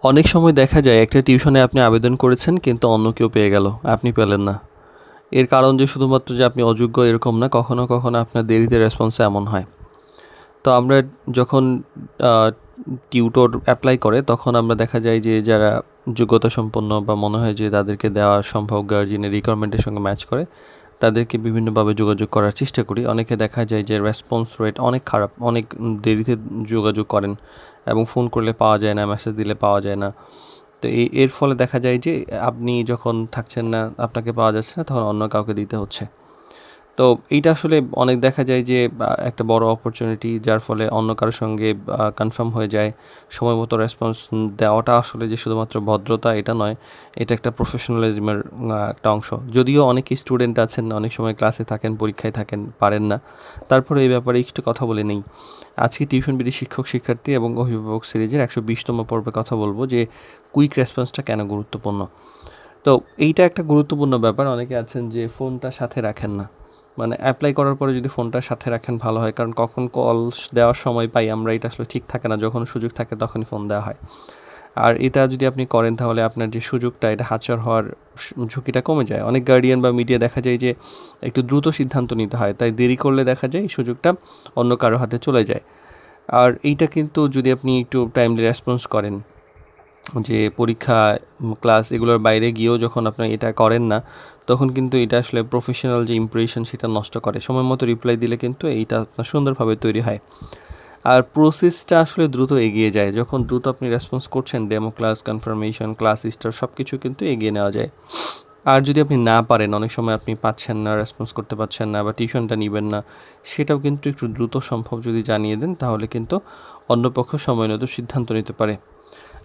অনেক সময় দেখা যায় একটা টিউশনে আপনি আবেদন করেছেন কিন্তু অন্য কেউ পেয়ে গেল, আপনি পেলেন না। এর কারণ যে শুধুমাত্র যে আপনি অযোগ্য এরকম না, কখনো কখনো আপনার দেরিতে রেসপন্স এমন হয়। তো আমরা যখন টিউটর অ্যাপ্লাই করে তখন আমরা দেখা যায় যে যারা যোগ্যতা সম্পন্ন বা মনে হয় যে তাদেরকে দেওয়া সম্ভব গার্জিয়ানের রিকোয়ারমেন্টের সঙ্গে ম্যাচ করে তাদেরকে বিভিন্নভাবে যোগাযোগ করার চেষ্টা করি। অনেকে দেখা যায় যে রেসপন্স রেট অনেক খারাপ, অনেক দেরিতে যোগাযোগ করেন এবং ফোন করলে পাওয়া যায় না, মেসেজ দিলে পাওয়া যায় না। তো এর ফলে দেখা যায় যে আপনি যখন থাকছেন না, আপনাকে পাওয়া যাচ্ছে না, তখন অন্য কাউকে দিতে হচ্ছে। তো এইটা আসলে অনেক দেখা যায় যে একটা বড় অপরচুনিটি, যার ফলে অন্য কারোর সঙ্গে কনফার্ম হয়ে যায়। সময় মতো রেসপন্স দেওয়াটা আসলে যে শুধুমাত্র ভদ্রতা এটা নয়, এটা একটা প্রফেশনালিজমের একটা অংশ। যদিও অনেক স্টুডেন্ট আছেন অনেক সময় ক্লাসে থাকেন, পরীক্ষায় থাকেন, পারেন না। তারপরে এই ব্যাপারে একটু কথা বলে নেই। আজকে টিউশন বিডি শিক্ষক শিক্ষার্থী এবং অভিভাবক সিরিজের 120তম পর্বে কথা বলবো যে কুইক রেসপন্সটা কেন গুরুত্বপূর্ণ। তো এইটা একটা গুরুত্বপূর্ণ ব্যাপার। অনেকে আছেন যে ফোনটা সাথে রাখেন না, মানে অ্যাপ্লাই করার পরে যদি ফোনটা সাথে রাখেন ভালো হয়, কারণ কখন কল দেওয়ার সময় পাই আমরা এটা আসলে ঠিক থাকে না, যখন সুযোগ থাকে তখনই ফোন দেওয়া হয়। আর এটা যদি আপনি করেন তাহলে আপনার যে সুযোগটা এটা হাতছাড়া হওয়ার ঝুঁকিটা কমে যায়। অনেক গার্ডিয়ান বা মিডিয়া দেখা যায় যে একটু দ্রুত সিদ্ধান্ত নিতে হয়, তাই দেরি করলে দেখা যায় এই সুযোগটা অন্য কারো হাতে চলে যায়। আর এইটা কিন্তু যদি আপনি একটু টাইমলি রেসপন্স করেন, যে পরীক্ষা, ক্লাস এগুলোর বাইরে গিয়েও যখন আপনি এটা করেন না, তখন কিন্তু এটা আসলে প্রফেশনাল যে ইমপ্রেশন সেটা নষ্ট করে। সময় মতো রিপ্লাই দিলে কিন্তু এইটা আপনার সুন্দরভাবে তৈরি হয়। আর প্রসেসটা আসলে দ্রুত এগিয়ে যায় যখন দ্রুত আপনি রেসপন্স করছেন। Demo class, confirmation, class star সব কিছু কিন্তু এগিয়ে নেওয়া যায়। আর যদি আপনি না পারেন, অনেক সময় আপনি পাচ্ছেন না, রেসপন্স করতে পারছেন না বা টিউশনটা নেবেন না, সেটাও কিন্তু একটু দ্রুত সম্ভব যদি জানিয়ে দেন তাহলে কিন্তু অন্যপক্ষ সময় মতো সিদ্ধান্ত নিতে পারে।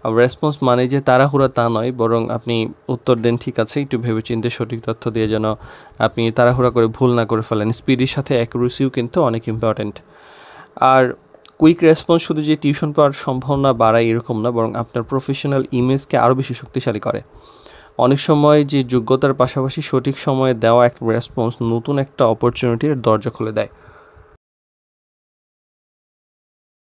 আর রেসপন্স মানে যে তাড়াহুড়া তা নয়, বরং আপনি উত্তর দেন ঠিক আছে, একটু ভেবেচিন্তে সঠিক তথ্য দিয়ে, যেন আপনি তাড়াহুড়া করে ভুল না করে ফেলেন। স্পিডের সাথে অ্যাকুরেসিও কিন্তু অনেক ইম্পর্ট্যান্ট। আর কুইক রেসপন্স শুধু যে টিউশন পাওয়ার সম্ভাবনা বাড়ায় এরকম না, বরং আপনার প্রফেশনাল ইমেজকে আরও বেশি শক্তিশালী করে। অনেক সময় যে যোগ্যতার পাশাপাশি সঠিক সময়ে দেওয়া একটা রেসপন্স নতুন একটা অপরচুনিটির দরজা খুলে দেয়।